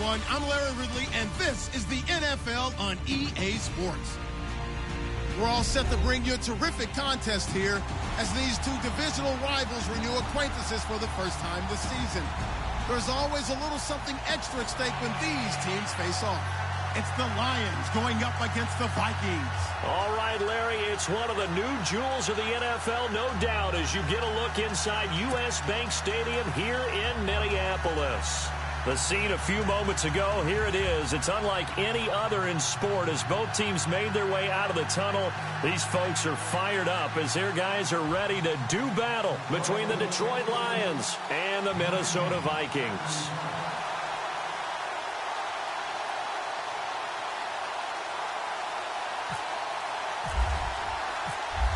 everyone. I'm Larry Ridley, and this is the NFL on EA Sports. We're all set to bring you a terrific contest here as these two divisional rivals renew acquaintances for the first time this season. There's always a little something extra at stake when these teams face off. It's the Lions going up against the Vikings. All right, Larry, it's one of the new jewels of the NFL, no doubt, as you get a look inside U.S. Bank Stadium here in Minneapolis. The scene a few moments ago, here it is. It's unlike any other in sport as both teams made their way out of the tunnel. These folks are fired up as their guys are ready to do battle between the Detroit Lions and the Minnesota Vikings.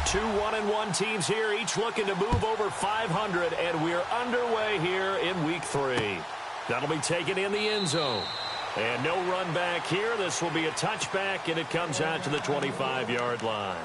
Two 1-1 teams here, each looking to move over 500, and we're underway here in Week 3. That'll be taken in the end zone. And no run back here. This will be a touchback, and it comes out to the 25-yard line.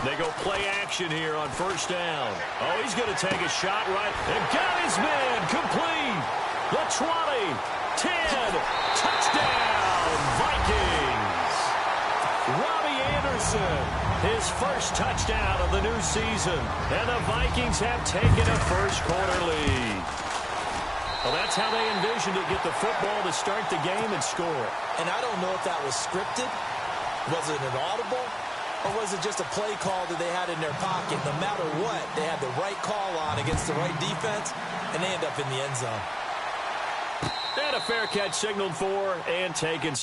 They go play action here on first down. Oh, he's going to take a shot right. And got his man complete. The 20, 10, touchdown, Vikings. Robbie Anderson, his first touchdown of the new season. And the Vikings have taken a first-quarter lead. Well, that's how they envisioned it, get the football to start the game and score. And I don't know if that was scripted. Was it an audible? Or was it just a play call that they had in their pocket? No matter what, they had the right call on against the right defense, and they end up in the end zone. And a fair catch signaled for and taken.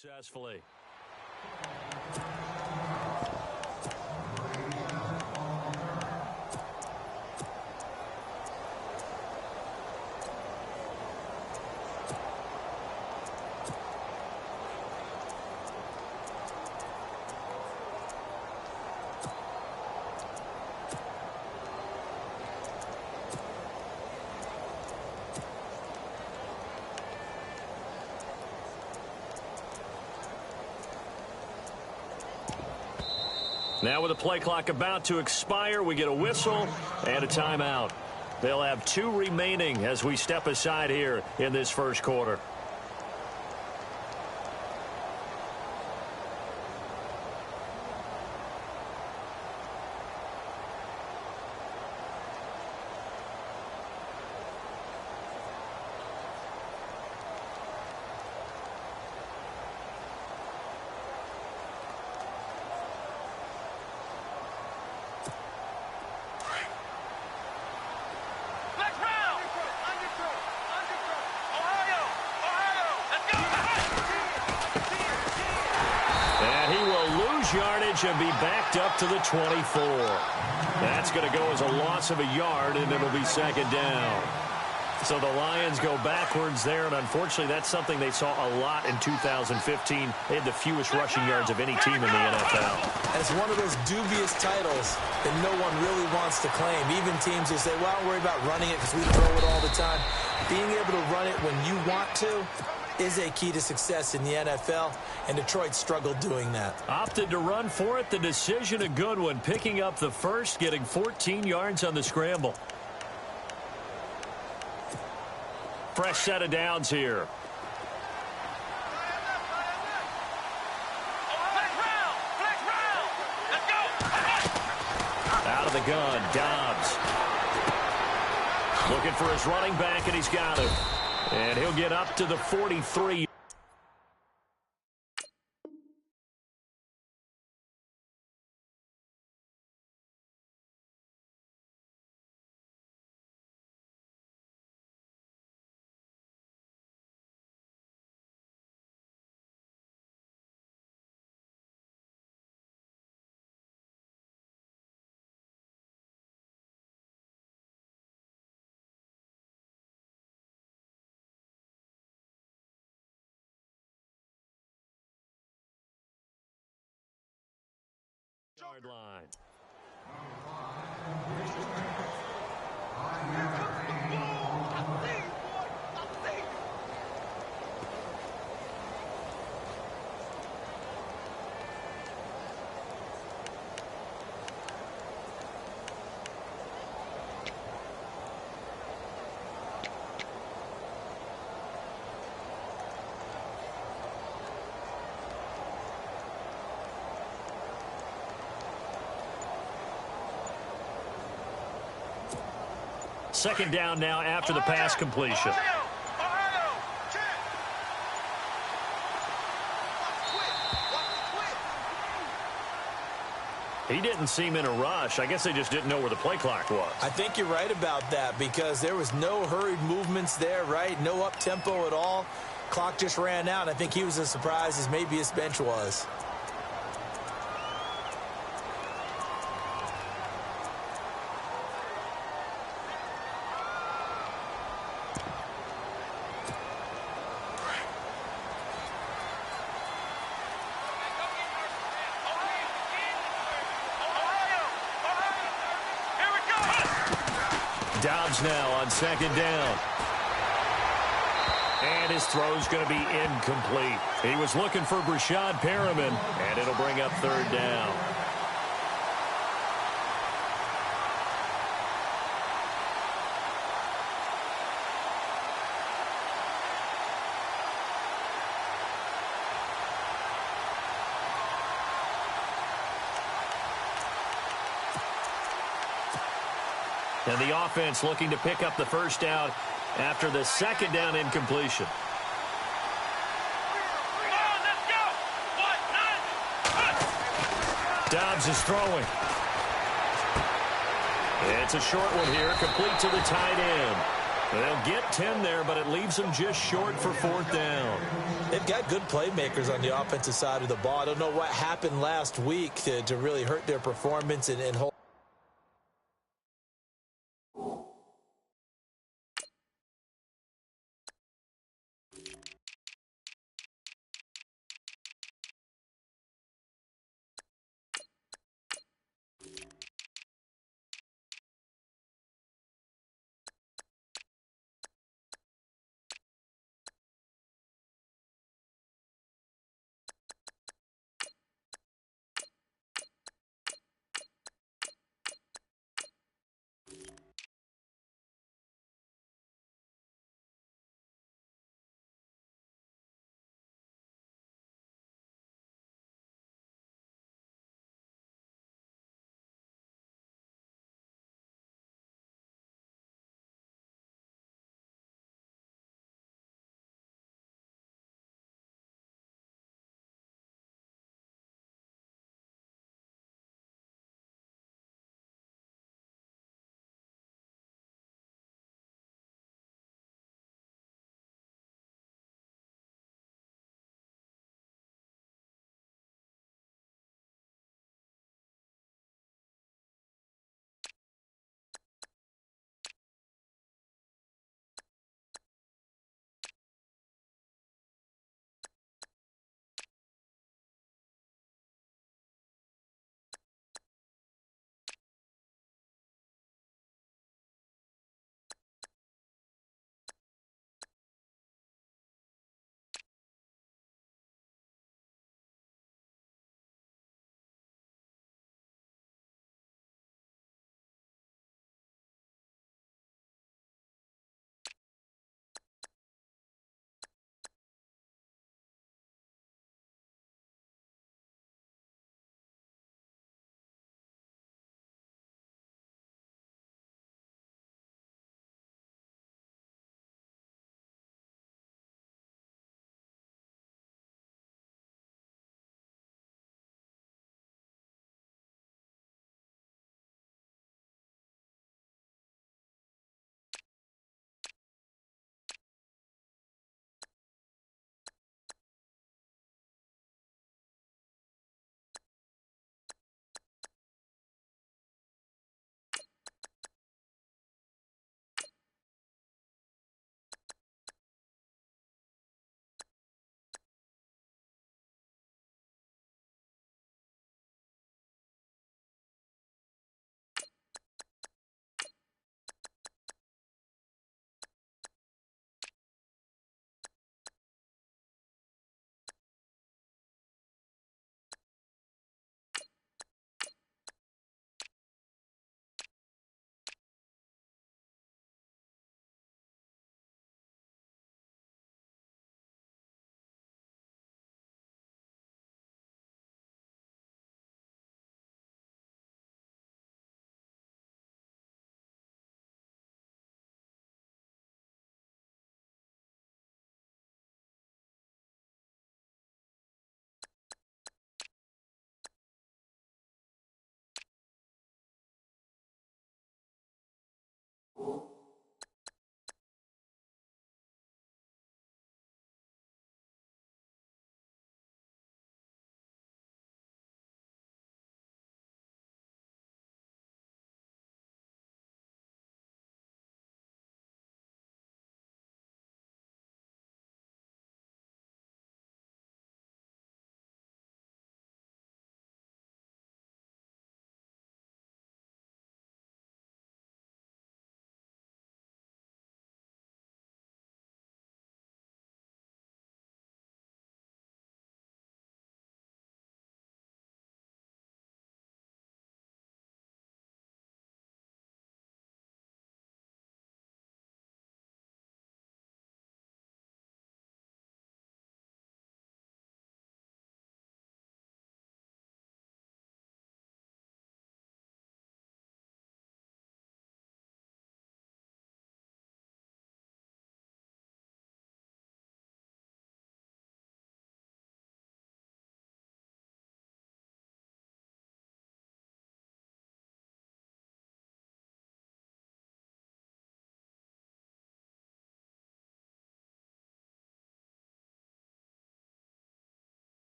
Successfully. Now with the play clock about to expire, we get a whistle and a timeout. They'll have 2 remaining as we step aside here in this first quarter. Yardage and be backed up to the 24. That's going to go as a loss of a yard, and it'll be second down. So the Lions go backwards there, and unfortunately that's something they saw a lot in 2015. They had the fewest rushing yards of any team in the NFL. And it's one of those dubious titles that no one really wants to claim. Even teams will say, well, don't worry about running it because we throw it all the time. Being able to run it when you want to is a key to success in the NFL, and Detroit struggled doing that. Opted to run for it. The decision a good one. Picking up the first, getting 14 yards on the scramble. fresh set of downs here. Out of the gun, Dobbs. Looking for his running back, and he's got him. And he'll get up to the 43. Yard line. Second down now after the pass completion. He didn't seem in a rush. I guess they just didn't know where the play clock was. I think you're right about that because there was no hurried movements there, right? No up-tempo at all. Clock just ran out. I think he was as surprised as maybe his bench was. Dobbs now on second down. And his throw's going to be incomplete. He was looking for Brashad Perriman, and it'll bring up third down. And the offense looking to pick up the first down after the second down incompletion. Dobbs is throwing. It's a short one here, complete to the tight end. They'll get 10 there, but it leaves them just short for fourth down. They've got good playmakers on the offensive side of the ball. I don't know what happened last week to really hurt their performance and hold.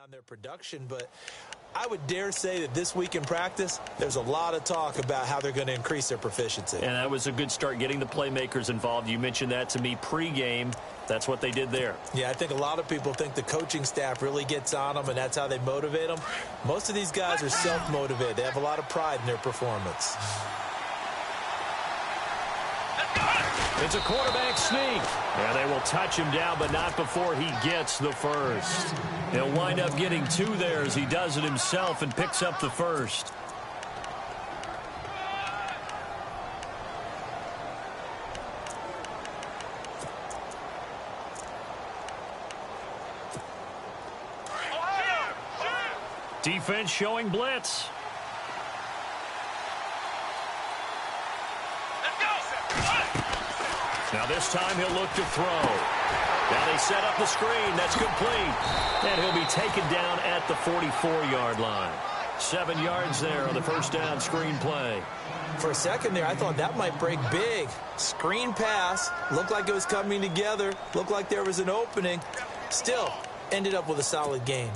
on their production, but I would dare say that this week in practice, there's a lot of talk about how they're going to increase their proficiency. And that was a good start, getting the playmakers involved. You mentioned that to me pregame. That's what they did there. Yeah, I think a lot of people think the coaching staff really gets on them, and that's how they motivate them. Most of these guys are self-motivated. They have a lot of pride in their performance. It's a quarterback sneak. And they will touch him down, but not before he gets the first. He'll wind up getting 2 there as he does it himself and picks up the first. Defense showing blitz. Now this time he'll look to throw. Now they set up the screen. That's complete. And he'll be taken down at the 44-yard line. 7 yards there on the first down screen play. For a second there, I thought that might break big. Screen pass. Looked like it was coming together. Looked like there was an opening. Still, ended up with a solid gain.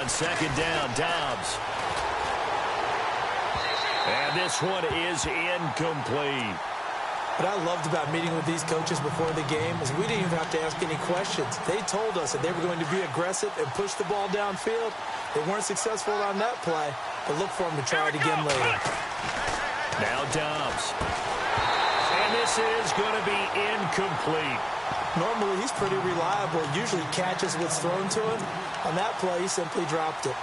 Second down, Dobbs. And this one is incomplete. What I loved about meeting with these coaches before the game is we didn't even have to ask any questions. They told us that they were going to be aggressive and push the ball downfield. They weren't successful on that play, but look for them to try it again later. Now Dobbs. And this is going to be incomplete. Normally, he's pretty reliable. Usually catches what's thrown to him. On that play, he simply dropped it.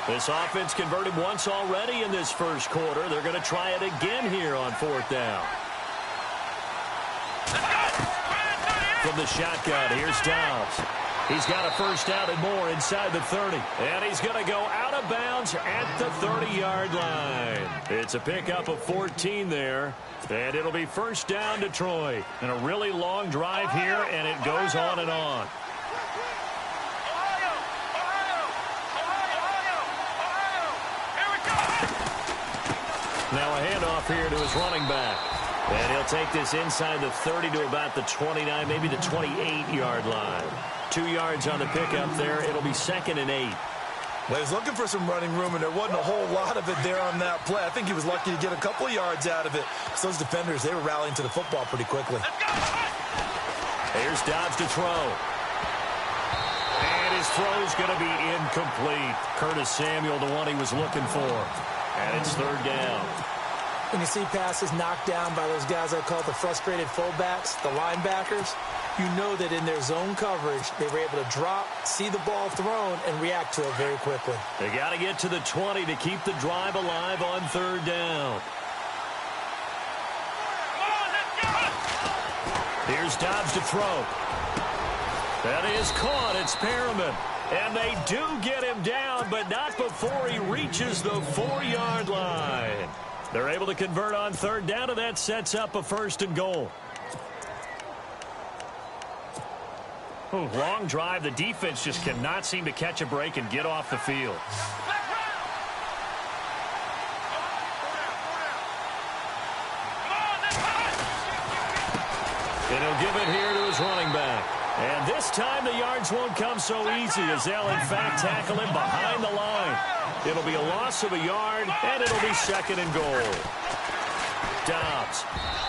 This offense converted once already in this first quarter. They're going to try it again here on 4th down. From the shotgun, here's Dobbs. He's got a first down and more inside the 30. And he's going to go out of bounds at the 30-yard line. It's a pickup of 14 there. And it'll be first down Detroit. And a really long drive here, and it goes on and on. Now a handoff here to his running back. And he'll take this inside the 30 to about the 29, maybe the 28-yard line. 2 yards on the pickup there. It'll be 2nd and 8. Well, he was looking for some running room, and there wasn't a whole lot of it there on that play. I think he was lucky to get a couple of yards out of it. So those defenders, they were rallying to the football pretty quickly. Here's Dobbs to throw. And his throw's going to be incomplete. Curtis Samuel, the one he was looking for. And it's 3rd down. When you see passes knocked down by those guys I call the frustrated fullbacks, the linebackers, you know that in their zone coverage, they were able to drop, see the ball thrown, and react to it very quickly. They got to get to the 20 to keep the drive alive on 3rd down. Here's Dobbs to throw. That is caught. It's Perriman. And they do get him down, but not before he reaches the 4-yard line. They're able to convert on 3rd down, and that sets up a 1st and goal. Long drive. The defense just cannot seem to catch a break and get off the field. And he'll give it here to his running back. And this time the yards won't come so easy as they'll, in fact, tackle him behind the line. It'll be a loss of a yard, and it'll be 2nd and goal. Dobbs.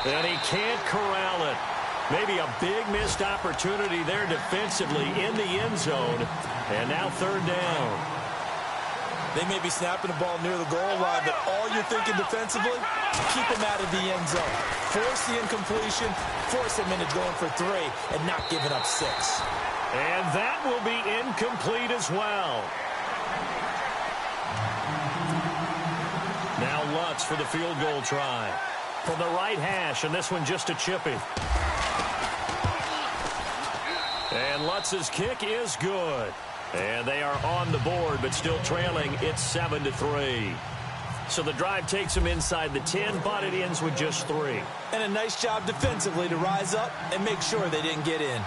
And he can't corral it. Maybe a big missed opportunity there defensively in the end zone. And now 3rd down. They may be snapping the ball near the goal line, but all you're thinking defensively, keep them out of the end zone. Force the incompletion, force them into going for 3, and not giving up 6. And that will be incomplete as well. Now Lutz for the field goal try. From the right hash, and this one just a chippy. And Lutz's kick is good. And they are on the board, but still trailing. It's 7-3. So the drive takes him inside the 10, but it ends with just 3. And a nice job defensively to rise up and make sure they didn't get in.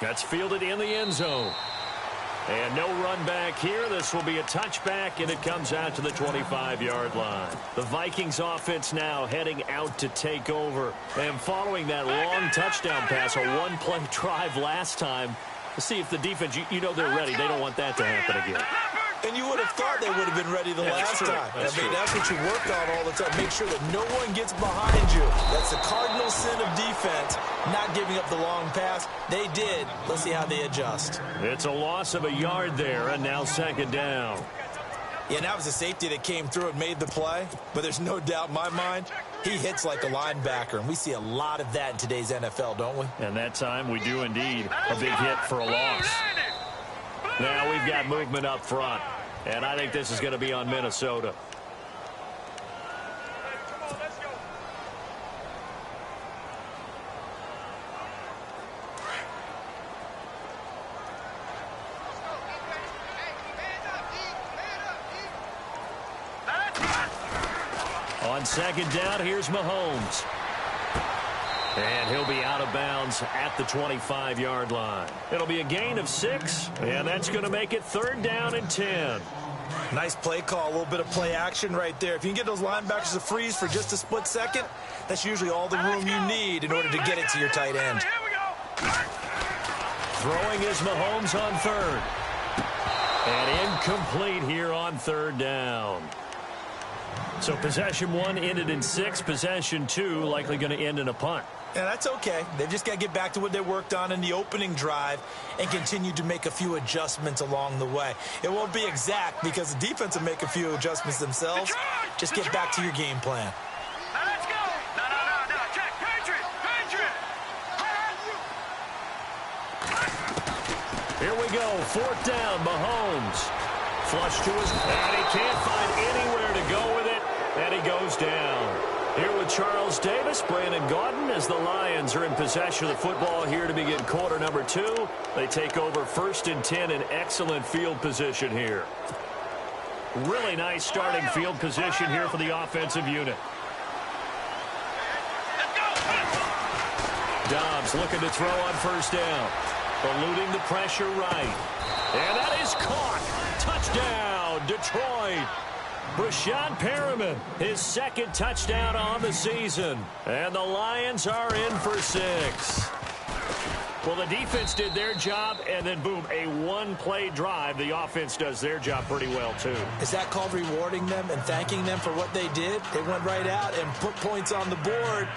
That's fielded in the end zone. And no run back here. This will be a touchback, and it comes out to the 25-yard line. The Vikings offense now heading out to take over. And following that long touchdown pass, a one-play drive last time, to see if the defense, you know they're ready. They don't want that to happen again. And you would have thought they would have been ready the last time. That's what you work on all the time. Make sure that no one gets behind you. That's the cardinal sin of defense, not giving up the long pass. They did. Let's see how they adjust. It's a loss of a yard there, and now second down. Yeah, and that was a safety that came through and made the play. But there's no doubt in my mind, he hits like a linebacker. And we see a lot of that in today's NFL, don't we? And that time we do indeed. A big hit for a loss. Now we've got movement up front. And I think this is going to be on Minnesota. On second down, here's Mahomes. And he'll be out of bounds at the 25-yard line. It'll be a gain of 6, and that's going to make it third down and 10. Nice play call, a little bit of play action right there. If you can get those linebackers to freeze for just a split second, that's usually all the room you need in order to get it to your tight end. Throwing is Mahomes on third. And incomplete here on third down. So possession 1 ended in 6. Possession 2 likely going to end in a punt. Yeah, that's okay. They've just got to get back to what they worked on in the opening drive and continue to make a few adjustments along the way. It won't be exact because the defense will make a few adjustments themselves. Just get back to your game plan. Now let's go. No. Check. Patriot. Here we go. Fourth down. Mahomes. Flush to his... And he can't find anywhere to go with it. And he goes down. Here with Charles Davis, Brandon Gaudin, as the Lions are in possession of the football here to begin quarter number 2. They take over first and 10 in excellent field position here. Really nice starting field position here for the offensive unit. Dobbs looking to throw on first down. Eluding the pressure right. And that is caught. Touchdown, Detroit. Brashad Perriman, his second touchdown on the season. And the Lions are in for 6. Well, the defense did their job, and then, boom, a one-play drive. The offense does their job pretty well, too. Is that called rewarding them and thanking them for what they did? They went right out and put points on the board.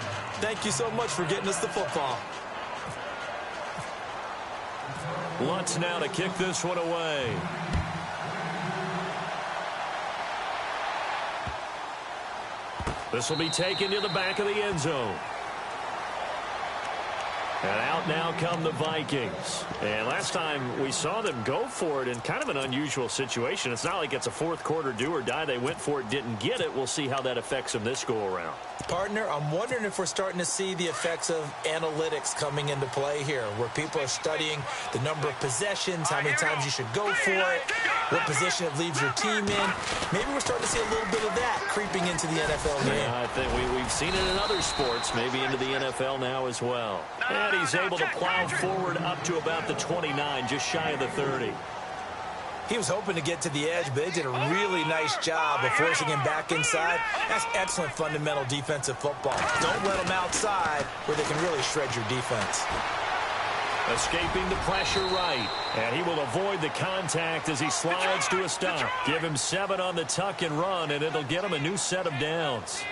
Thank you so much for getting us the football. Lutz now to kick this one away. This will be taken to the back of the end zone. And out now come the Vikings. And last time we saw them go for it in kind of an unusual situation. It's not like it's a fourth quarter do or die. They went for it, didn't get it. We'll see how that affects them this go around. Partner, I'm wondering if we're starting to see the effects of analytics coming into play here, where people are studying the number of possessions, how many times you should go for it, what position it leaves your team in. Maybe we're starting to see a little bit of that creeping into the NFL game. Yeah, I think we've seen it in other sports, maybe into the NFL now as well. And he's able to plow forward up to about the 29, just shy of the 30. He was hoping to get to the edge, but they did a really nice job of forcing him back inside. That's excellent fundamental defensive football. Don't let them outside where they can really shred your defense. Escaping the pressure right. And he will avoid the contact as he slides to a stop. Give him 7 on the tuck and run, and it'll get him a new set of downs.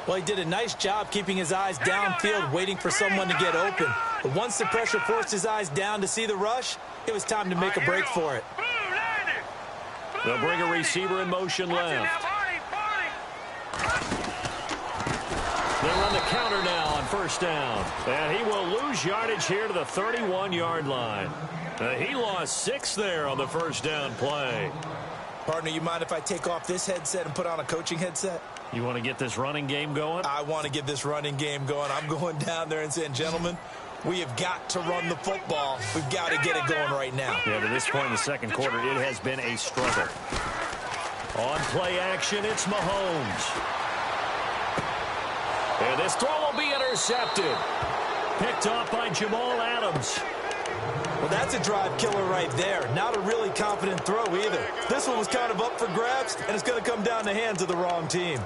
Well, he did a nice job keeping his eyes downfield, waiting for someone to get open. But once the pressure forced his eyes down to see the rush, it was time to make a break for it. They'll bring a receiver in motion left. They run the counter now on first down. And he will lose yardage here to the 31-yard line. He lost 6 there on the first down play. Partner, you mind if I take off this headset and put on a coaching headset? You want to get this running game going? I want to get this running game going. I'm going down there and saying, gentlemen, we have got to run the football. We've got to get it going right now. Yeah, to this point in the second quarter, it has been a struggle. On play action, it's Mahomes. And this throw will be intercepted. Picked off by Jamal Adams. Well, that's a drive killer right there. Not a really confident throw either. This one was kind of up for grabs, and it's going to come down the hands of the wrong team.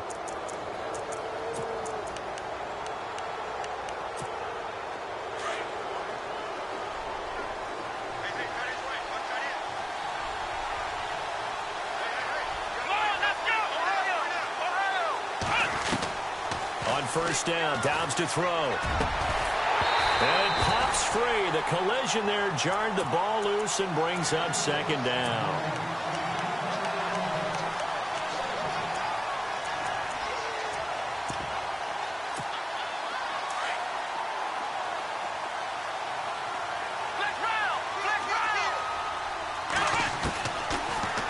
On first down, Dobbs to throw. And it pops free. The collision there jarred the ball loose and brings up second down.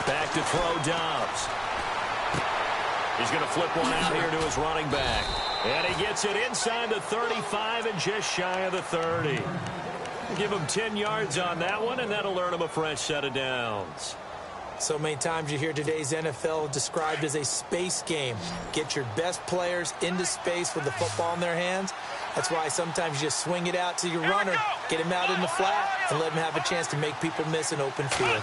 Back to throw, Dobbs. He's going to flip one out here to his running back. And he gets it inside the 35 and just shy of the 30. Give him 10 yards on that one, and that'll earn him a fresh set of downs. So many times you hear today's NFL described as a space game. Get your best players into space with the football in their hands. That's why sometimes you just swing it out to your runner, get him out in the flat, and let him have a chance to make people miss an open field.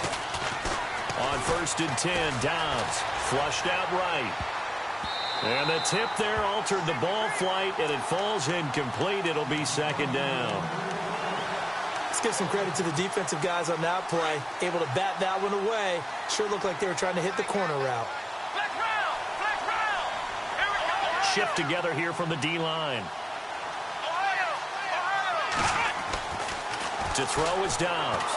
On first and 10, Dobbs flushed out right. And the tip there altered the ball flight, and it falls incomplete. It'll be second down. Let's give some credit to the defensive guys on that play. Able to bat that one away. Sure looked like they were trying to hit the corner route. Shift together here from the D-line. To throw is Dobbs.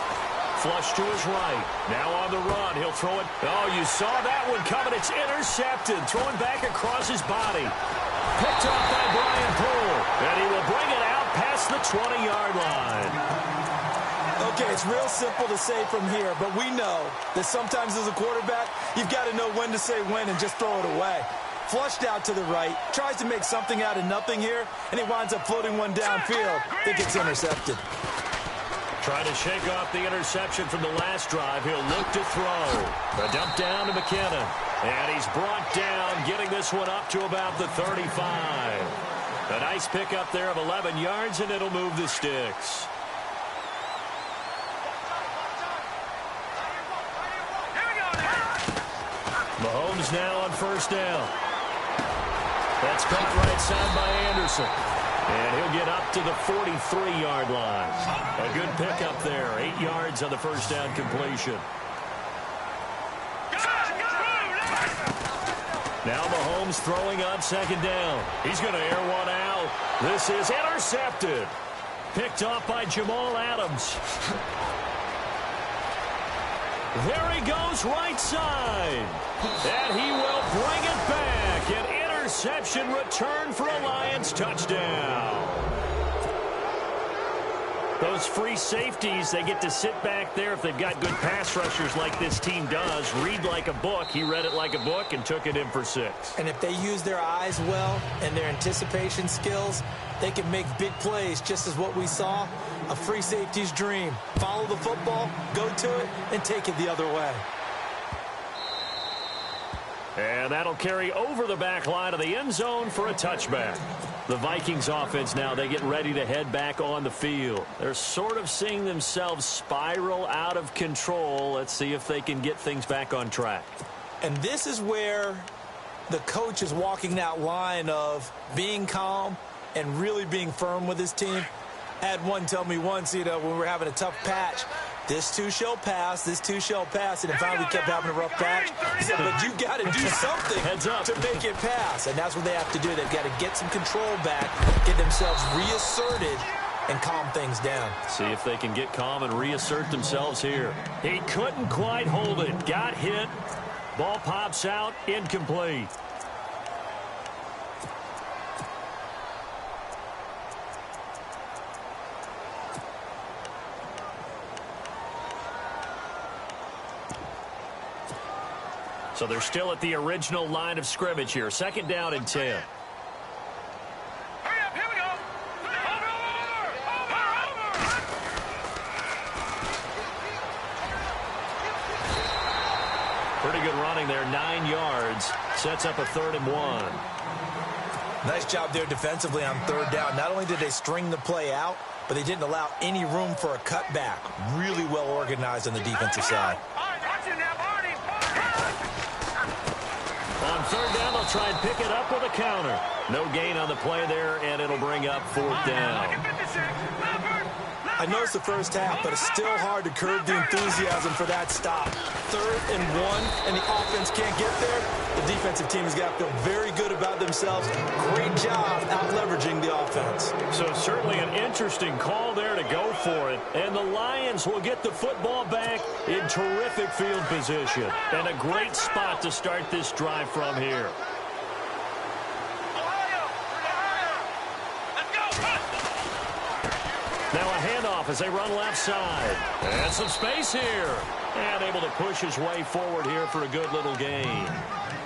Flush to his right. Now on the run. He'll throw it. Oh, you saw that one coming. It's intercepted. Throwing back across his body. Picked off by Brian Poole. And he will bring it out past the 20-yard line. Okay, it's real simple to say from here, but we know that sometimes as a quarterback, you've got to know when to say when and just throw it away. Flushed out to the right. Tries to make something out of nothing here, and he winds up floating one downfield. It gets intercepted. Trying to shake off the interception from the last drive. He'll look to throw. A dump down to McKinnon. And he's brought down, getting this one up to about the 35. A nice pickup there of 11 yards, and it'll move the sticks. Mahomes now on first down. That's caught right side by Anderson. And he'll get up to the 43-yard line. A good pickup there. 8 yards on the first down completion. Now Mahomes throwing on second down. He's going to air one out. This is intercepted. Picked off by Jamal Adams. There he goes right side. And he will bring it back. An interception return for a Lions touchdown. Those free safeties, they get to sit back there if they've got good pass rushers like this team does. Read like a book. He read it like a book and took it in for 6. And if they use their eyes well and their anticipation skills, they can make big plays, just as what we saw. A free safety's dream. Follow the football, go to it, and take it the other way. And that'll carry over the back line of the end zone for a touchback. The Vikings offense now, they get ready to head back on the field. They're sort of seeing themselves spiral out of control. Let's see if they can get things back on track. And this is where the coach is walking that line of being calm and really being firm with his team. I had one tell me once, when we were having a tough patch, this too shall pass, this too shall pass. And finally we kept having a rough patch. He said, but you got to do something to make it pass. And that's what they have to do. They've got to get some control back, get themselves reasserted, and calm things down. See if they can get calm and reassert themselves here. He couldn't quite hold it. Got hit. Ball pops out. Incomplete. So they're still at the original line of scrimmage here. Second down and 10. Hurry up, here we go. Over. Pretty good running there, 9 yards. Sets up a 3rd and 1. Nice job there defensively on 3rd down. Not only did they string the play out, but they didn't allow any room for a cutback. Really well organized on the defensive side. On 3rd down, they'll try and pick it up with a counter. No gain on the play there, and it'll bring up 4th down. I know it's the first half, but it's still hard to curb the enthusiasm for that stop. 3rd and 1, and the offense can't get there. The defensive team has got to feel very good about themselves. Great job out-leveraging the offense. So certainly an interesting call there to go for it. And the Lions will get the football back in terrific field position. And a great spot to start this drive from here. Now a handoff as they run left side. And some space here. And able to push his way forward here for a good little gain.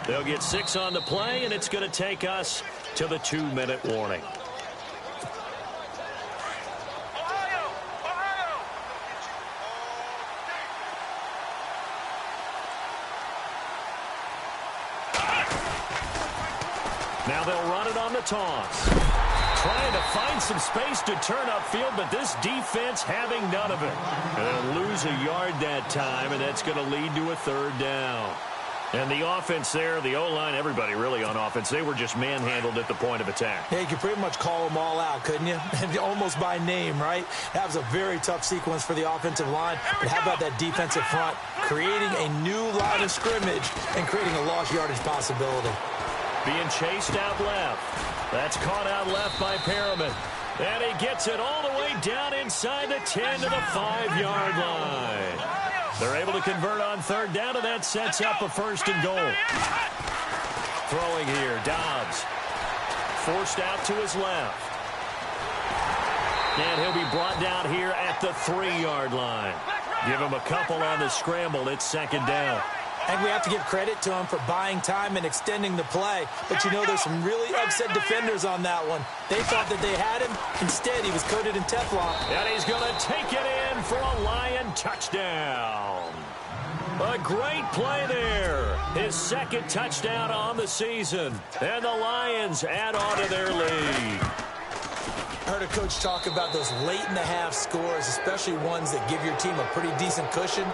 They'll get 6 on the play, and it's going to take us to the 2-minute warning. Now they'll run it on the toss. Trying to find some space to turn upfield, but this defense having none of it. And they'll lose a yard that time, and that's going to lead to a 3rd down. And the offense there, the O-line, everybody really on offense, they were just manhandled at the point of attack. Yeah, you could pretty much call them all out, couldn't you? Almost by name, right? That was a very tough sequence for the offensive line. But how about that defensive front? Creating a new line of scrimmage and creating a lost yardage possibility. Being chased out left. That's caught out left by Perriman. And he gets it all the way down inside the 10 to the 5-yard line. They're able to convert on 3rd down, and that sets up a 1st and goal. Throwing here, Dobbs. Forced out to his left. And he'll be brought down here at the 3-yard line. Give him a couple on the scramble. It's 2nd down. And we have to give credit to him for buying time and extending the play. But, you know, there's some really upset defenders on that one. They thought that they had him. Instead, he was coated in Teflon. And he's going to take it in for a Lion touchdown. A great play there. His 2nd touchdown on the season. And the Lions add on to their lead. I heard a coach talk about those late-in-the-half scores, especially ones that give your team a pretty decent cushion.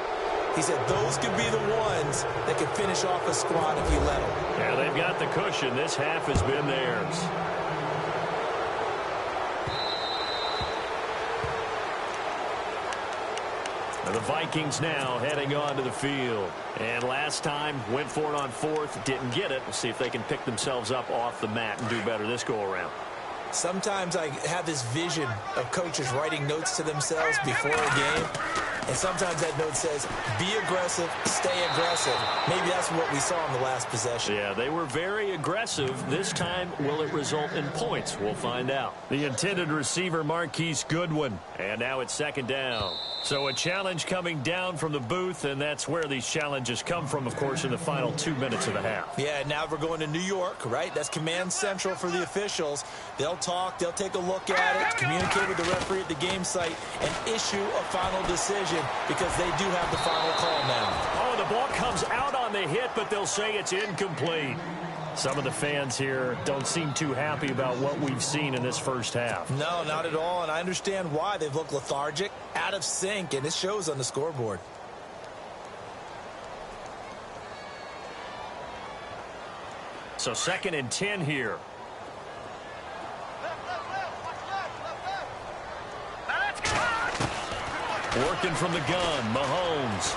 He said those could be the ones that could finish off a squad if you let them. Yeah, they've got the cushion. This half has been theirs. And the Vikings now heading onto the field. And last time, went for it on 4th, didn't get it. We'll see if they can pick themselves up off the mat and do better this go-around. Sometimes I have this vision of coaches writing notes to themselves before a game. And sometimes that note says, be aggressive, stay aggressive. Maybe that's what we saw in the last possession. Yeah, they were very aggressive. This time, will it result in points? We'll find out. The intended receiver, Marquise Goodwin. And now it's 2nd down. So a challenge coming down from the booth, and that's where these challenges come from, of course, in the final 2 minutes of the half. Yeah, now we're going to New York, right? That's command central for the officials. They'll talk, they'll take a look at it, communicate with the referee at the game site, and issue a final decision because they do have the final call now. Oh, the ball comes out on the hit, but they'll say it's incomplete. Some of the fans here don't seem too happy about what we've seen in this first half. No, not at all, and I understand why. They've looked lethargic, out of sync, and it shows on the scoreboard. So 2nd and 10 here. Working from the gun, Mahomes.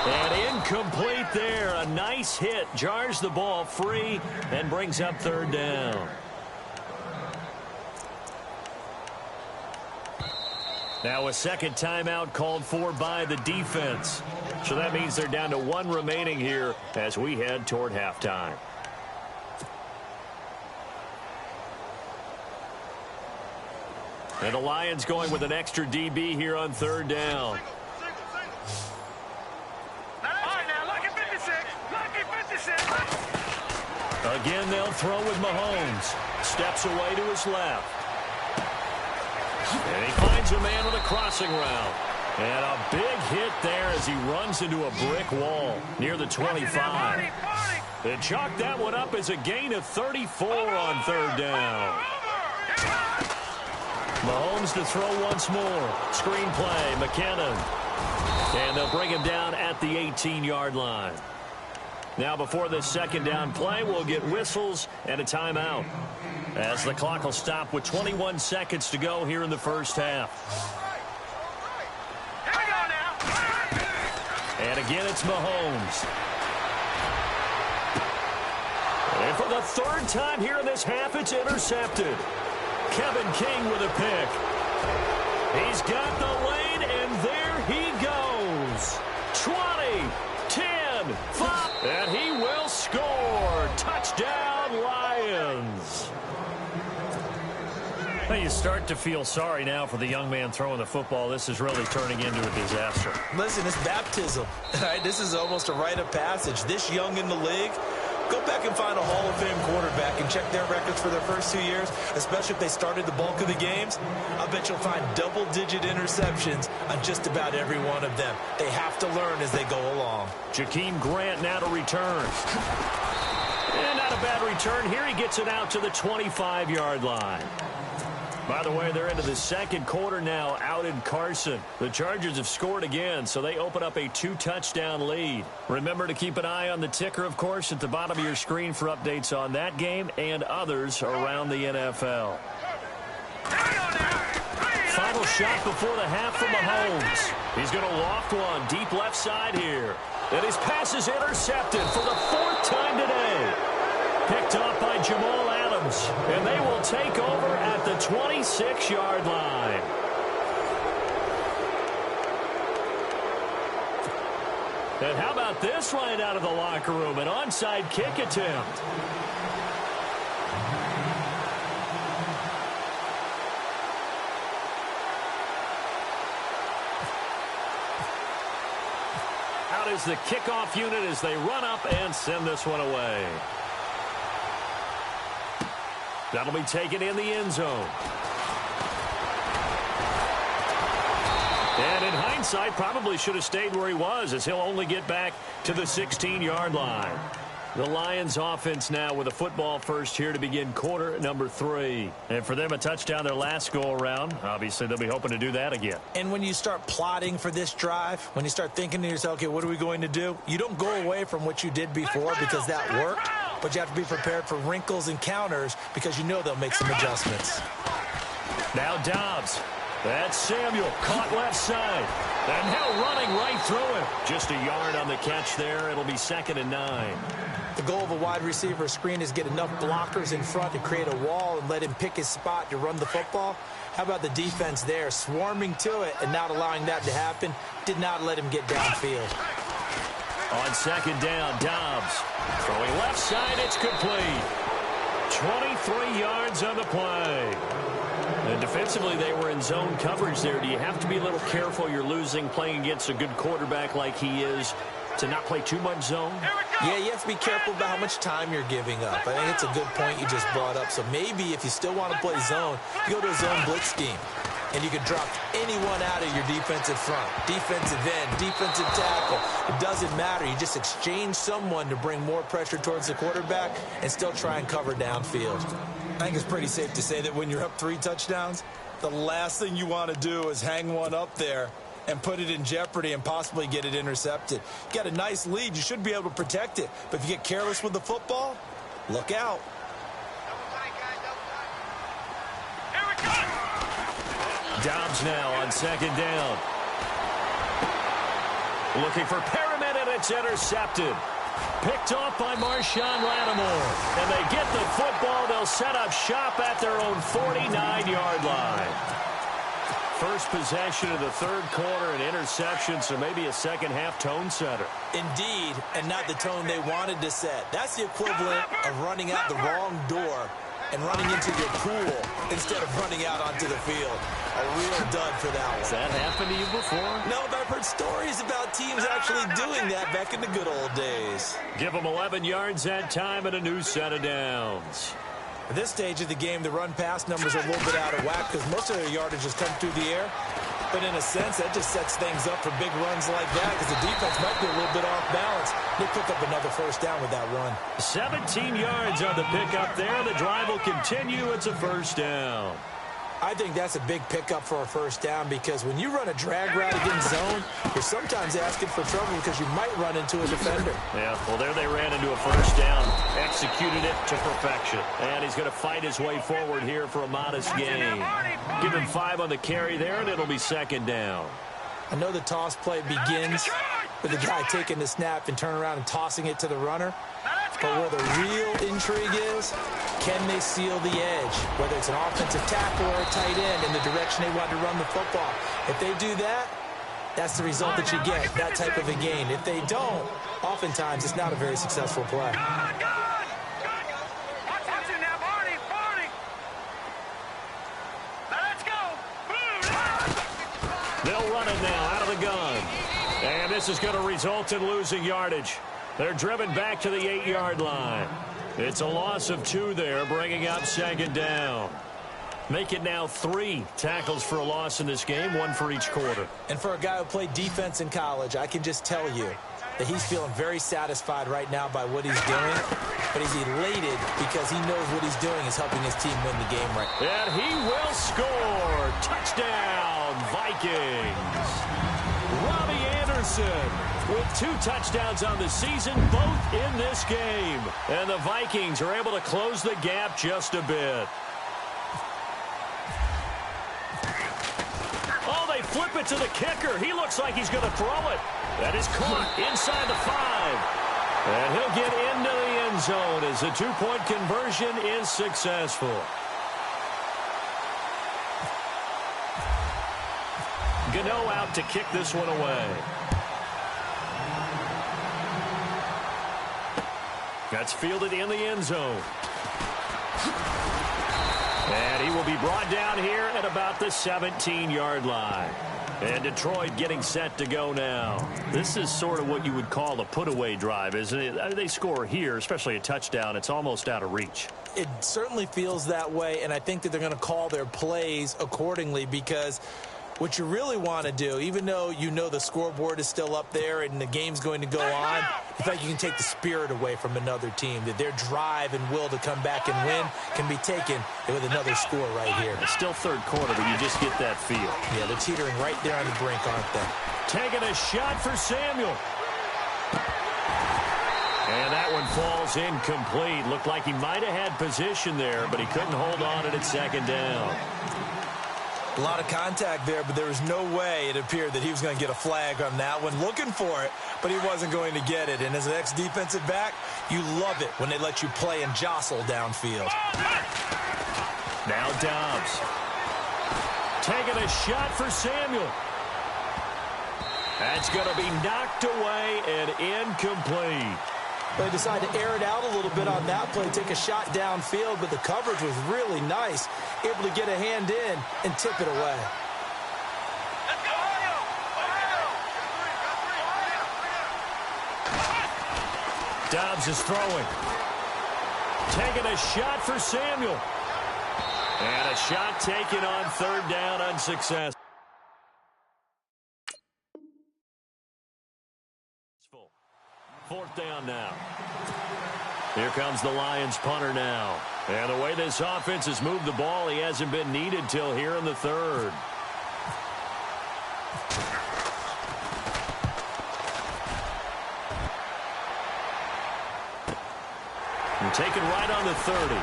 And incomplete there. A nice hit. Jars the ball free and brings up 3rd down. Now a 2nd timeout called for by the defense. So that means they're down to 1 remaining here as we head toward halftime. And the Lions going with an extra DB here on 3rd down. Again, they'll throw with Mahomes. Steps away to his left. And he finds a man with a crossing route. And a big hit there as he runs into a brick wall near the 25. They chalk that one up as a gain of 34 on third down. Mahomes to throw once more. Screen play, McKinnon. And they'll bring him down at the 18-yard line. Now before this second down play, we'll get whistles and a timeout, as the clock will stop with 21 seconds to go here in the first half. Here we go now. And again, it's Mahomes. And for the third time here in this half, it's intercepted. Kevin King with a pick. He's got the lane, and there he goes. 20, 10, 5, and he will score. Touchdown, Lions. Well, you start to feel sorry now for the young man throwing the football. This is really turning into a disaster. Listen, it's baptism. Right? This is almost a rite of passage. This young in the league, go back and find a Hall of Fame quarterback and check their records for their first 2 years, especially if they started the bulk of the games. I bet you'll find double-digit interceptions on just about every one of them. They have to learn as they go along. Jakeem Grant now to return. And not a bad return here. He gets it out to the 25-yard line. By the way, they're into the second quarter now out in Carson. The Chargers have scored again, so they open up a 2-touchdown lead. Remember to keep an eye on the ticker, of course, at the bottom of your screen for updates on that game and others around the NFL. Final shot before the half from Mahomes. He's going to loft one deep left side here. And his pass is intercepted for the 4th time today. Picked off by Jamal Adams, and they will take over at the 26-yard line. And how about this right out of the locker room? An onside kick attempt. Out is the kickoff unit as they run up and send this one away. That'll be taken in the end zone. And in hindsight, probably should have stayed where he was, as he'll only get back to the 16-yard line. The Lions offense now with a football first here to begin quarter number 3. And for them, a touchdown their last go-around. Obviously, they'll be hoping to do that again. And when you start plotting for this drive, when you start thinking to yourself, okay, what are we going to do? You don't go away from what you did before because that worked. But you have to be prepared for wrinkles and counters because you know they'll make some adjustments. Now Dobbs. That's Samuel. Caught left side. And now running right through him. Just a yard on the catch there. It'll be 2nd and 9. The goal of a wide receiver screen is get enough blockers in front to create a wall and let him pick his spot to run the football. How about the defense there, swarming to it and not allowing that to happen? Did not let him get downfield. On 2nd down, Dobbs. Throwing left side, it's complete. 23 yards on the play. And defensively, they were in zone coverage there. Do you have to be a little careful? You're losing playing against a good quarterback like he is to not play too much zone? Yeah, you have to be careful about how much time you're giving up. I think it's a good point you just brought up. So maybe if you still want to play zone, you go to a zone blitz scheme. And you can drop anyone out of your defensive front, defensive end, defensive tackle. It doesn't matter. You just exchange someone to bring more pressure towards the quarterback and still try and cover downfield. I think it's pretty safe to say that when you're up 3 touchdowns, the last thing you want to do is hang one up there and put it in jeopardy and possibly get it intercepted. You got a nice lead. You should be able to protect it. But if you get careless with the football, look out. Dobbs now on 2nd down. Looking for Pyramid, and it's intercepted. Picked off by Marshawn Lattimore. And they get the football. They'll set up shop at their own 49-yard line. First possession of the third quarter, an interception, so maybe a second-half tone setter. Indeed, and not the tone they wanted to set. That's the equivalent of running out the wrong door and running into your pool instead of running out onto the field. A real dud for that one. Has that happened to you before? No, but I've heard stories about teams actually doing that back in the good old days. Give them 11 yards that time and a new set of downs. At this stage of the game, the run-pass numbers are a little bit out of whack because most of their yardage has come through the air. But in a sense, that just sets things up for big runs like that because the defense might be a little bit off balance. They pick up another first down with that run. 17 yards on the pickup there. The drive will continue. It's a first down. I think that's a big pickup for a first down because when you run a drag route against zone, you're sometimes asking for trouble because you might run into a defender. Yeah, well, there they ran into a first down, executed it to perfection. And he's going to fight his way forward here for a modest gain. Give him 5 on the carry there, and it'll be second down. I know the toss play begins with the guy taking the snap and turning around and tossing it to the runner. But where the real intrigue is, can they seal the edge? Whether it's an offensive tackle or a tight end in the direction they want to run the football. If they do that, that's the result that you get, that type of a gain. If they don't, oftentimes it's not a very successful play. They'll run it now out of the gun. And this is going to result in losing yardage. They're driven back to the 8-yard line. It's a loss of 2 there, bringing up second down. Make it now 3 tackles for a loss in this game, 1 for each quarter. And for a guy who played defense in college, I can just tell you that he's feeling very satisfied right now by what he's doing. But he's elated because he knows what he's doing is helping his team win the game right now. And he will score. Touchdown, Vikings. Robbie Anderson with 2 touchdowns on the season, both in this game. And the Vikings are able to close the gap just a bit. Oh, they flip it to the kicker. He looks like he's going to throw it. That is caught inside the 5. And he'll get into the end zone as the 2-point conversion is successful. Gano out to kick this one away. That's fielded in the end zone. And he will be brought down here at about the 17-yard line. And Detroit getting set to go now. This is sort of what you would call a put-away drive, isn't it? They score here, especially a touchdown. It's almost out of reach. It certainly feels that way, and I think that they're going to call their plays accordingly because what you really want to do, even though you know the scoreboard is still up there and the game's going to go on, you think you can take the spirit away from another team, that their drive and will to come back and win can be taken with another score right here. It's still third quarter, but you just get that feel. Yeah, they're teetering right there on the brink, aren't they? Taking a shot for Samuel. And that one falls incomplete. Looked like he might have had position there, but he couldn't hold on to it at second down. A lot of contact there, but there was no way it appeared that he was going to get a flag on that one. Looking for it, but he wasn't going to get it. And as an ex-defensive back, you love it when they let you play and jostle downfield. Now Dobbs. Taking a shot for Samuel. That's going to be knocked away and incomplete. They decided to air it out a little bit on that play, take a shot downfield, but the coverage was really nice, able to get a hand in and tip it away. Dobbs is throwing. Taking a shot for Samuel. And a shot taken on third down, unsuccessful. Fourth down now. Here comes the Lions punter now. And the way this offense has moved the ball, he hasn't been needed till here in the third. And taken right on the 30.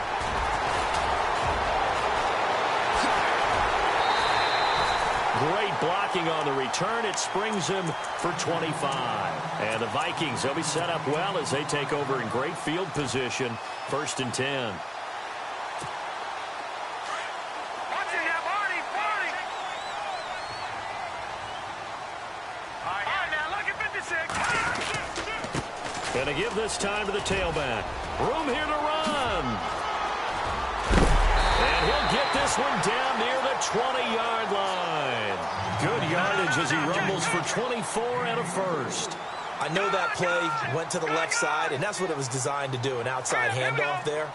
Great blocking on the return. It springs him for 25. And the Vikings, they'll be set up well as they take over in great field position. 1st and 10. Going to give this time to the tailback. Room here to run. And he'll get this one down near the 20-yard line. Good yardage as he rumbles for 24 and a first. I know that play went to the left side, and that's what it was designed to do, an outside handoff there.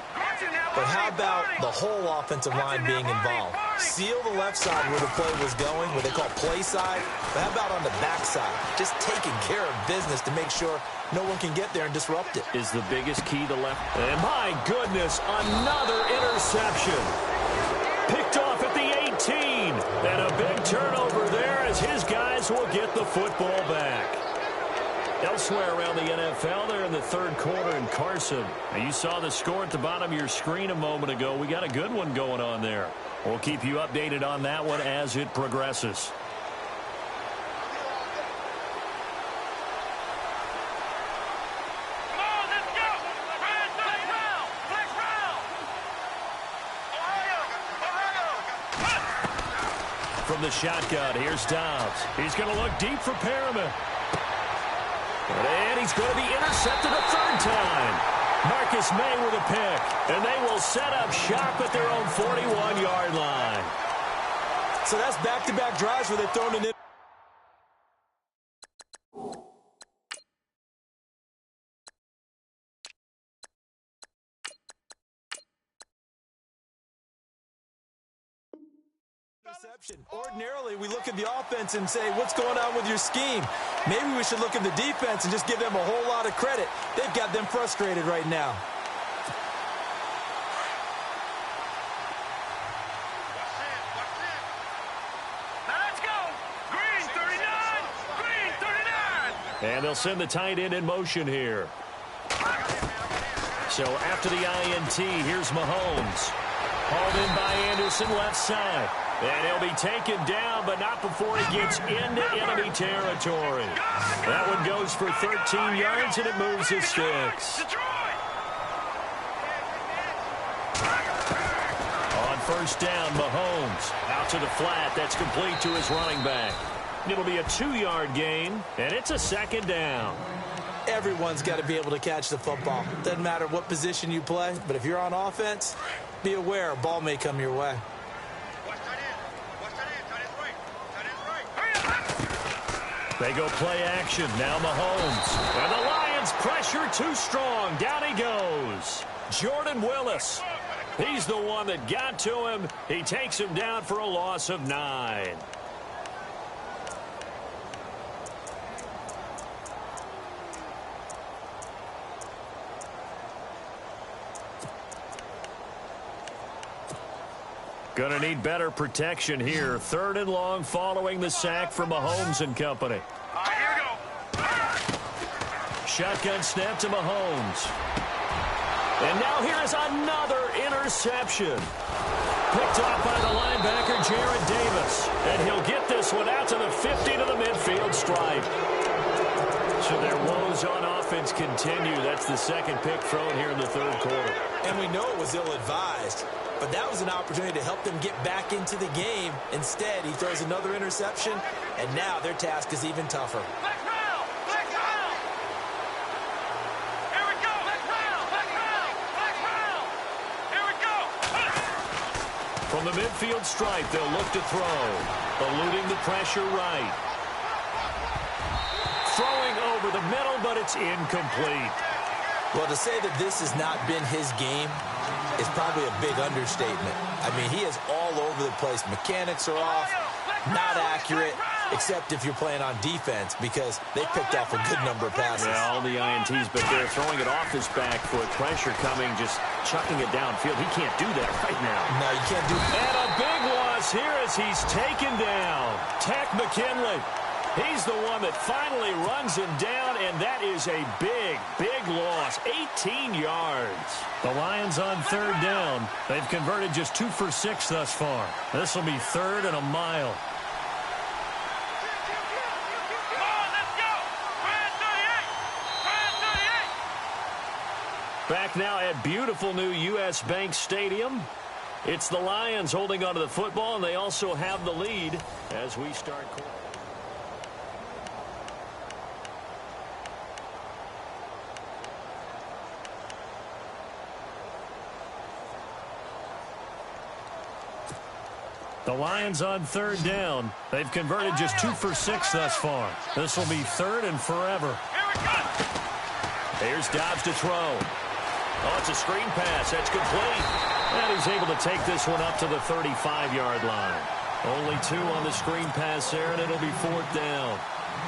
But how about the whole offensive line being involved? Seal the left side where the play was going, what they call play side. But how about on the back side? Just taking care of business to make sure no one can get there and disrupt it. Is the biggest key the left. And my goodness, another interception. Picked off at the 18. And a big turnover there as his guys will get the football back. Elsewhere around the NFL, they're in the third quarter in Carson. Now, you saw the score at the bottom of your screen a moment ago. We got a good one going on there. We'll keep you updated on that one as it progresses. From the shotgun, here's Dobbs. He's going to look deep for Perriman. And he's going to be intercepted a third time. Marcus May with a pick. And they will set up shop at their own 41-yard line. So that's back-to-back drives where they've thrown it in. Ordinarily, we look at the offense and say, what's going on with your scheme? Maybe we should look at the defense and just give them a whole lot of credit. They've got them frustrated right now. Let's go! Green 39! Green 39! And they'll send the tight end in motion here. So after the INT, here's Mahomes. Hauled in by Anderson, left side. And he'll be taken down, but not before he gets into enemy territory. That one goes for 13 yards, and it moves his sticks. On first down, Mahomes out to the flat. That's complete to his running back. It'll be a 2-yard gain, and it's a second down. Everyone's got to be able to catch the football. Doesn't matter what position you play, but if you're on offense, be aware a ball may come your way. They go play action. Now Mahomes. And the Lions pressure too strong. Down he goes. Jordan Willis. He's the one that got to him. He takes him down for a loss of 9. Going to need better protection here. 3rd and long following the sack from Mahomes and company. All right, here we go. Shotgun snap to Mahomes. And now here is another interception. Picked off by the linebacker, Jared Davis. And he'll get this one out to the 50 to the midfield stripe. So their woes on offense continue. That's the second pick thrown here in the third quarter. And we know it was ill-advised. But that was an opportunity to help them get back into the game. Instead, he throws another interception, and now their task is even tougher. Let's round! Let's round! Here we go! Let's round! Let's round! Let's round! Here we go! From the midfield stripe, they'll look to throw. Eluding the pressure right. Throwing over the middle, but it's incomplete. Well, to say that this has not been his game is probably a big understatement. I mean, he is all over the place. Mechanics are off, not accurate, except if you're playing on defense because they picked off a good number of passes. Yeah, all the INTs, but they're throwing it off his back foot. Pressure coming, just chucking it downfield. He can't do that right now. No, you can't do that. And a big loss here as he's taken down. Tech McKinley. He's the one that finally runs him down, and that is a big, big loss. 18 yards. The Lions on 3rd down. They've converted just 2 for 6 thus far. This will be 3rd and a mile. Come on, let's go! Brand 38! Brand 38! Back now at beautiful new U.S. Bank Stadium. It's the Lions holding onto the football, and they also have the lead as we start. The Lions on 3rd down. They've converted just 2 for 6 thus far. This will be 3rd and forever. Here Here's Dobbs to throw. Oh, it's a screen pass. That's complete. And he's able to take this one up to the 35-yard line. Only 2 on the screen pass there, and it'll be 4th down.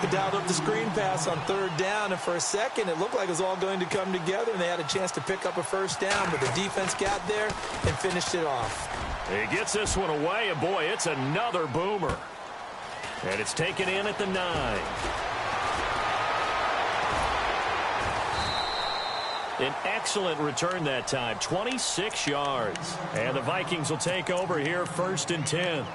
They dialed up the screen pass on 3rd down, and for a second, it looked like it was all going to come together, and they had a chance to pick up a 1st down, but the defense got there and finished it off. He gets this one away, and boy, it's another boomer. And it's taken in at the 9. An excellent return that time, 26 yards. And the Vikings will take over here 1st and 10.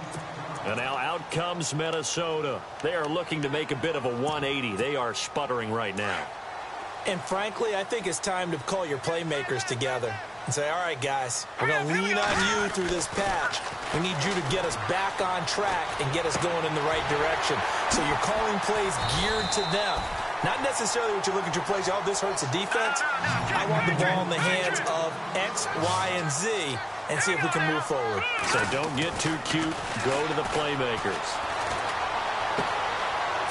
And now out comes Minnesota. They are looking to make a bit of a 180. They are sputtering right now. And frankly, I think it's time to call your playmakers together and say, all right, guys, we're going to lean on you through this patch. We need you to get us back on track and get us going in the right direction. So you're calling plays geared to them. Not necessarily what you look at your plays, oh, this hurts the defense. I want the ball in the hands of X, Y, and Z and see if we can move forward. So don't get too cute. Go to the playmakers.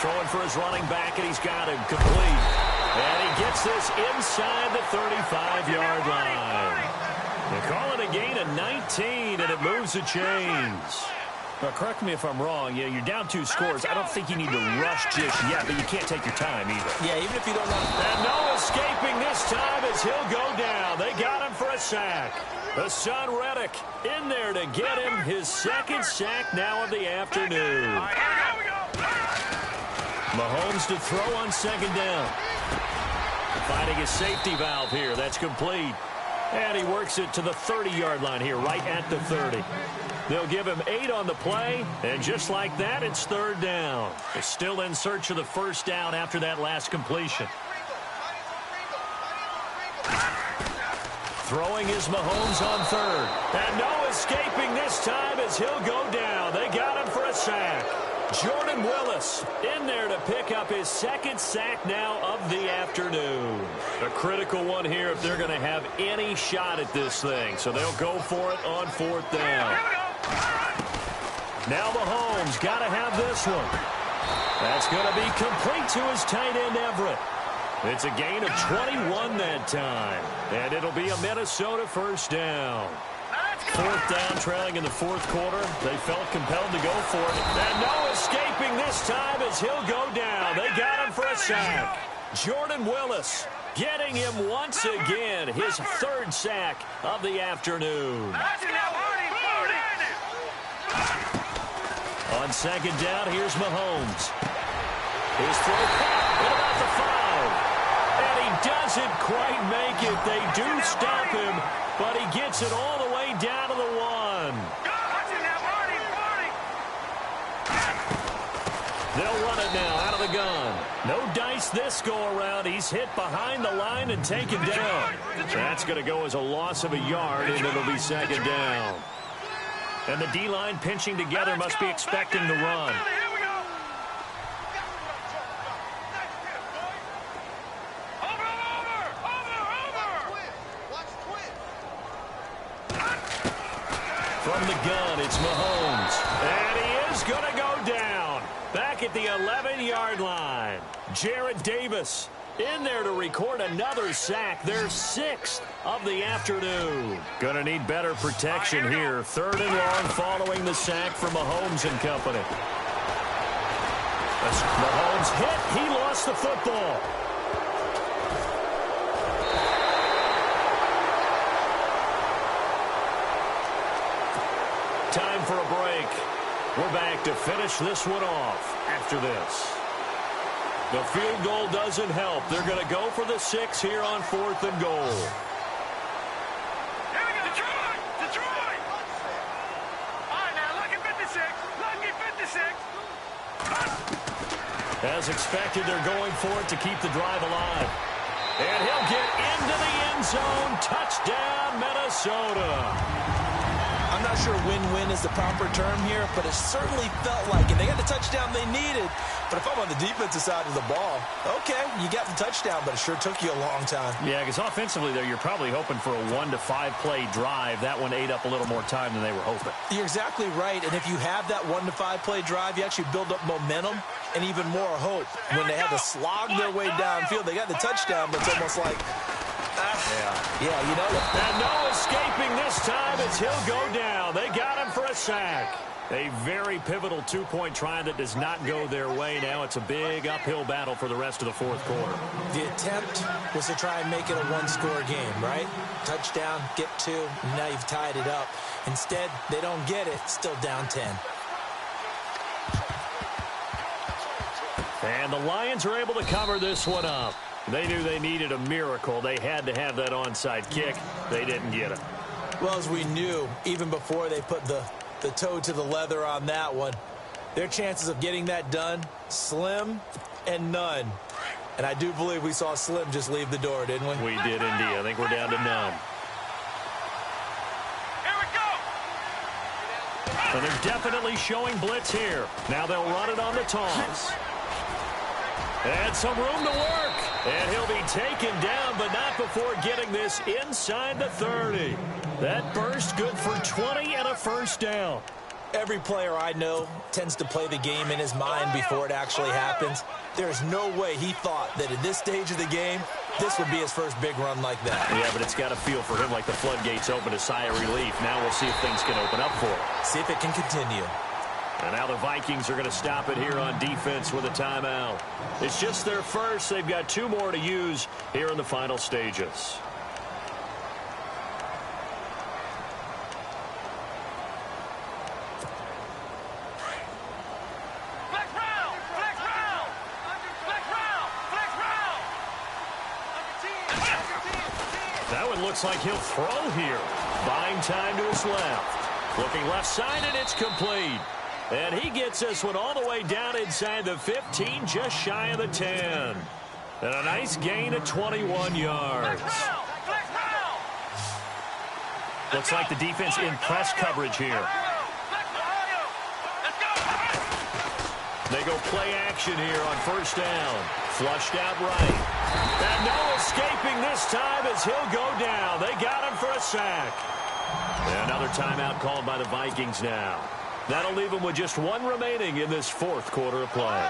Throwing for his running back, and he's got him complete. And he gets this inside the 35-yard line. They call it a gain of 19, and it moves the chains. Now, correct me if I'm wrong. Yeah, you're down 2 scores. I don't think you need to rush just yet, but you can't take your time either. Yeah, even if you don't know. And no escaping this time as he'll go down. They got him for a sack. Hassan Reddick in there to get him his 2nd sack now of the afternoon. Mahomes to throw on 2nd down. Finding his safety valve here. That's complete. And he works it to the 30-yard line here, right at the 30. They'll give him 8 on the play, and just like that, it's 3rd down. They're still in search of the 1st down after that last completion. Throwing is Mahomes on 3rd. And no escaping this time as he'll go down. They got him for a sack. Jordan Willis in there to pick up his 2nd sack now of the afternoon. A critical one here if they're going to have any shot at this thing. So they'll go for it on 4th down. Now Mahomes got to have this one. That's going to be complete to his tight end Everett. It's a gain of 21 that time. And it'll be a Minnesota 1st down. 4th down, trailing in the 4th quarter. They felt compelled to go for it. And no escaping this time as he'll go down. They got him for a sack. Jordan Willis getting him once again. His 3rd sack of the afternoon. On 2nd down, here's Mahomes. His throw at about the 5. And he doesn't quite make it. They do stop him, but he gets it all the way down to the 1. They'll run it now out of the gun. No dice this go-around. He's hit behind the line and taken down. That's going to go as a loss of a yard, and it'll be 2nd down. And the D-line pinching together must be expecting the run. From the gun, it's Mahomes. And he is going to go down. Back at the 11-yard line. Jarrett Davis in there to record another sack. Their 6th of the afternoon. Going to need better protection here. 3rd and long following the sack from Mahomes and company. As Mahomes hit, he lost the football. Time for a break. We're back to finish this one off after this. The field goal doesn't help. They're going to go for the 6 here on 4th and goal. Here we go. Detroit! All right, now, lucky 56. Lucky 56. As expected, they're going for it to keep the drive alive. And he'll get into the end zone. Touchdown, Minnesota. I'm not sure win-win is the proper term here, but it certainly felt like it. They got the touchdown they needed. But if I'm on the defensive side of the ball, okay, you got the touchdown, but it sure took you a long time. Yeah, because offensively there, you're probably hoping for a 1 to 5 play drive. That one ate up a little more time than they were hoping. You're exactly right. And if you have that 1 to 5 play drive, you actually build up momentum and even more hope. When they had to slog their way downfield, they got the touchdown, but it's almost like, yeah, you know. And no escaping this time as he'll go down. They got him for a sack. A very pivotal two-point try that does not go their way. Now it's a big uphill battle for the rest of the fourth quarter. The attempt was to try and make it a one-score game, right? Touchdown, get 2, and now you've tied it up. Instead, they don't get it, still down 10. And the Lions are able to cover this one up. They knew they needed a miracle. They had to have that onside kick. They didn't get it. Well, as we knew, even before they put the toe to the leather on that one, their chances of getting that done, slim and none. And I do believe we saw Slim just leave the door, didn't we? We did indeed. I think we're down to none. Here we go. So they're definitely showing blitz here. Now they'll run it on the toss. And some room to work. And he'll be taken down, but not before getting this inside the 30. That burst good for 20 and a first down. Every player I know tends to play the game in his mind before it actually happens. There's no way he thought that at this stage of the game, this would be his first big run like that. Yeah, but it's got to feel for him like the floodgates open, a sigh of relief. Now we'll see if things can open up for him. See if it can continue. And now the Vikings are going to stop it here on defense with a timeout. It's just their first. They've got 2 more to use here in the final stages. Flex round. Flex round. Flex round. Flex round. That one looks like he'll throw here. Buying time to his left. Looking left side, and it's complete. And he gets this one all the way down inside the 15, just shy of the 10. And a nice gain of 21 yards. Looks like the defense in press coverage here. They go play action here on first down. Flushed out right. And no escaping this time as he'll go down. They got him for a sack. And another timeout called by the Vikings now. That'll leave them with just 1 remaining in this fourth quarter of play.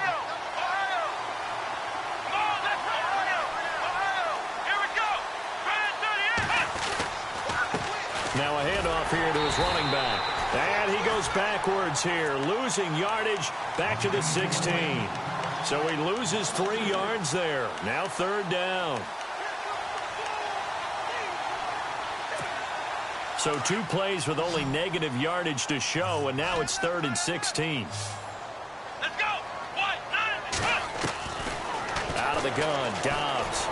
Now a handoff here to his running back. And he goes backwards here, losing yardage back to the 16. So he loses 3 yards there. Now third down. So 2 plays with only negative yardage to show, and now it's 3rd and 16. Let's go. 1, 9, Out of the gun, Dobbs.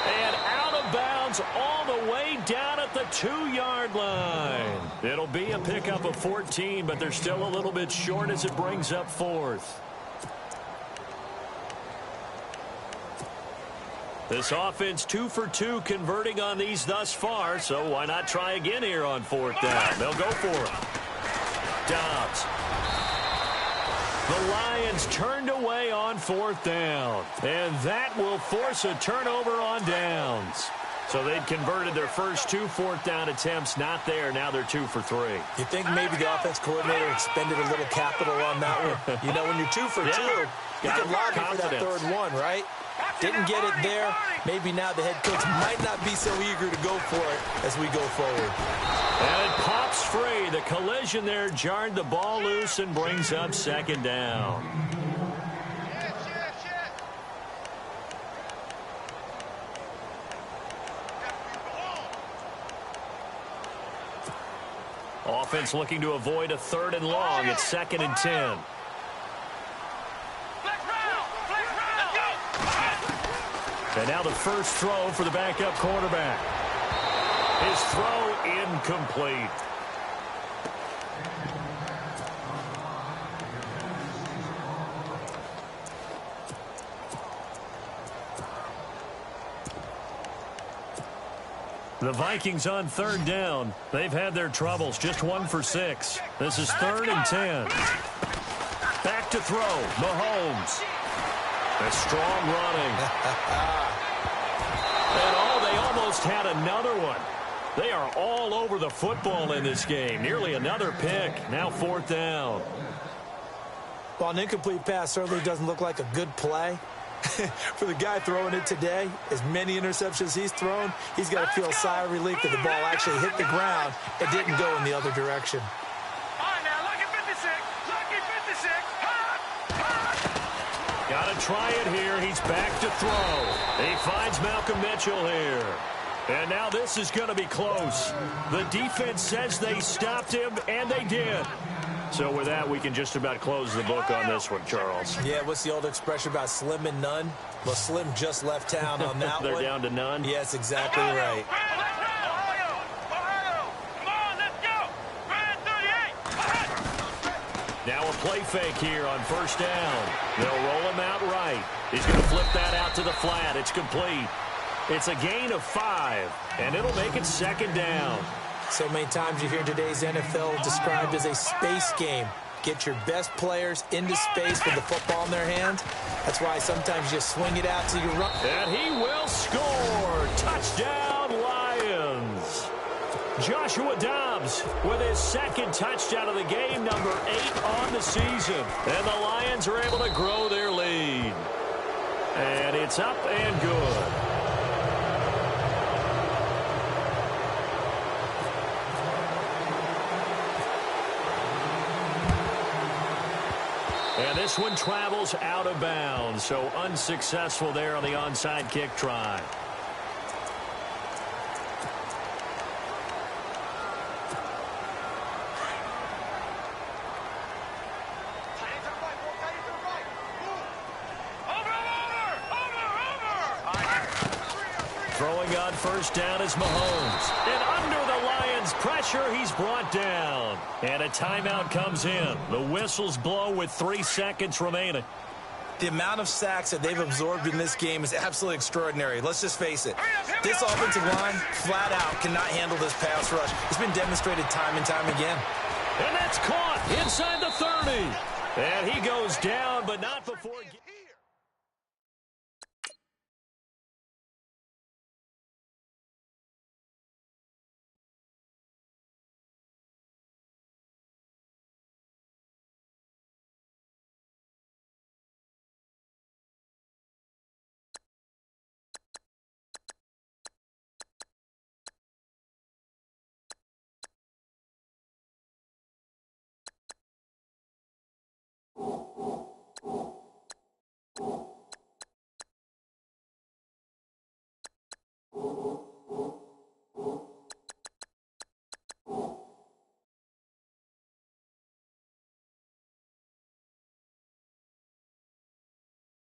And out of bounds all the way down at the 2-yard line. It'll be a pickup of 14, but they're still a little bit short as it brings up 4th. This offense 2 for 2 converting on these thus far, so why not try again here on 4th down? They'll go for it. Dobbs. The Lions turned away on 4th down, and that will force a turnover on downs. So they'd converted their first 2 4th down attempts, not there. Now they're 2 for 3. You think maybe the offense coordinator expended a little capital on that one? You know, when you're 2 for 2, you can lobby for that 3rd one, right? Didn't get it there. Maybe now the head coach might not be so eager to go for it as we go forward. And it pops free. The collision there jarred the ball loose and brings up 2nd down. Offense looking to avoid a 3rd and long. It's 2nd and 10. And now the first throw for the backup quarterback. His throw incomplete. The Vikings on third down. They've had their troubles, just 1 for 6. This is 3rd and 10. Back to throw, Mahomes. A strong running. And they almost had another one. They are all over the football in this game. Nearly another pick. Now 4th down. Well, an incomplete pass certainly doesn't look like a good play. For the guy throwing it today, as many interceptions he's thrown, he's got to feel a sigh of relief that the ball actually hit the ground and didn't go in the other direction. All right, now, lucky 56. Lucky 56. Got to try it here. He's back to throw. He finds Malcolm Mitchell here. And now this is going to be close. The defense says they stopped him, and they did. So with that, we can just about close the book on this one, Charles. Yeah, what's the old expression about slim and none? Well, Slim just left town on that They're one. down to none? Yes, exactly right. Now a play fake here on 1st down. They'll roll him out right. He's going to flip that out to the flat. It's complete. It's a gain of 5, and it'll make it 2nd down. So many times you hear today's NFL described as a space game. Get your best players into space with the football in their hands. That's why sometimes you swing it out to your run. And he will score. Touchdown, Lions. Joshua Dobbs with his 2nd touchdown of the game, number 8 on the season. And the Lions are able to grow their lead. And it's up and good. And this one travels out of bounds, so unsuccessful there on the onside kick try. Throwing on 1st down is Mahomes. And under the Lions' pressure, he's brought down. And a timeout comes in. The whistles blow with 3 seconds remaining. The amount of sacks that they've absorbed in this game is absolutely extraordinary. Let's just face it. This offensive line, flat out, cannot handle this pass rush. It's been demonstrated time and time again. And that's caught inside the 30. And he goes down, but not before...